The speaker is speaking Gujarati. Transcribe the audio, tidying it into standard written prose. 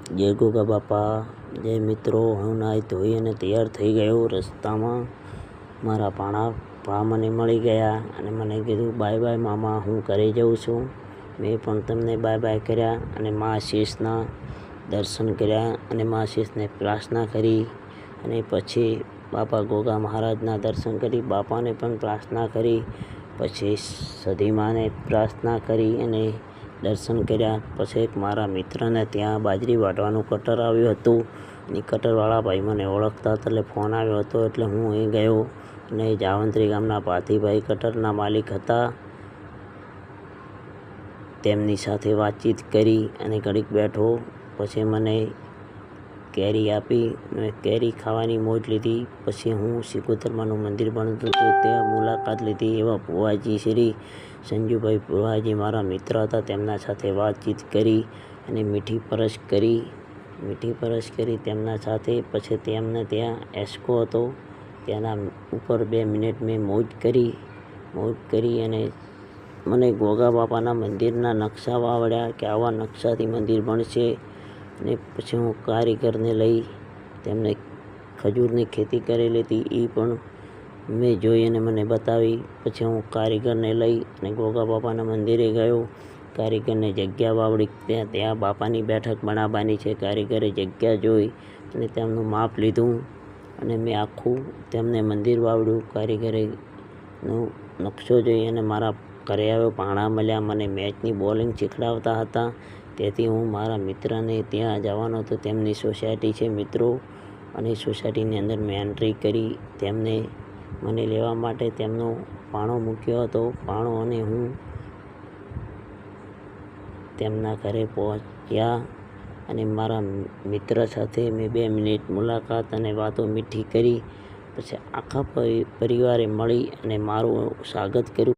જય ગોગા બાપા, જય મિત્રો। હું નાહી ધોઈ અને તૈયાર થઈ ગયો। રસ્તામાં મારા ભા મને મળી ગયા અને મને કીધું, બાય બાય મામા, હું ઘરે જાઉં છું। મેં પણ તમને બાય બાય કર્યા અને મા શીશના દર્શન કર્યા અને મા શીશને પ્રાર્થના કરી અને પછી બાપા ગોગા મહારાજના દર્શન કરી, બાપાને પણ પ્રાર્થના કરી, પછી સધીમાને પ્રાર્થના કરી અને દર્શન કર્યા। પછી મારા મિત્રને ત્યાં બાજરી વાટવાનું કટર આવ્યું હતું અને કટરવાળા ભાઈ મને ઓળખતા હતા એટલે ફોન આવ્યો હતો એટલે હું અહીં ગયો અને જાવંત્રી ગામના ભાતીભાઈ કટરના માલિક હતા, તેમની સાથે વાતચીત કરી અને ઘડીક બેઠો। પછી મને કેરી આપી, મેં કેરી ખાવાની મોજ લીધી। પછી હું સિકોતરમાનું મંદિર બનતું હતું ત્યાં મુલાકાત લીધી। એવા ભુવાજી શ્રી સંજુભાઈ ભુવાજી મારા મિત્ર હતા, તેમના સાથે વાતચીત કરી અને મીઠી પરસ કરી તેમના સાથે। પછી તેમને ત્યાં એસ્કો હતો, તેના ઉપર 2 મિનિટ મેં મોજ કરી અને મને ગોગા બાપાના મંદિરના નકશા આવડ્યા કે આવા નકશાથી મંદિર બનશે। અને પછી હું કારીગરને લઈ તેમને ખજૂરની ખેતી કરેલી હતી એ પણ મેં જોઈ અને મને બતાવી। પછી હું કારીગરને લઈ અને ગોગા બાપાના મંદિરે ગયો। કારીગરને જગ્યા વાવડી, ત્યાં બાપાની બેઠક બનાવવાની છે। કારીગરે જગ્યા જોઈ અને તેમનું માપ લીધું અને મેં આખું તેમને મંદિર વાવડ્યું। કારીગરેનો નકશો જોઈ અને મારા ઘરે આવ્યો। ભાણા મળ્યા, મને મેચની બોલિંગ શીખડાવતા હતા, તેથી હું મારા મિત્રને ત્યાં જવાનો હતો। તેમની સોસાયટી છે મિત્રો, અને સોસાયટીની અંદર મેં એન્ટ્રી કરી। તેમને મને લેવા માટે તેમનો ભાણો મૂક્યો હતો, ભાણો અને હું તેમના ઘરે પહોંચ્યા અને મારા મિત્ર સાથે મેં 2 મિનિટ મુલાકાત અને વાતો મીઠી કરી। પછી આખા પરિવારે મળી અને મારું સ્વાગત કર્યું।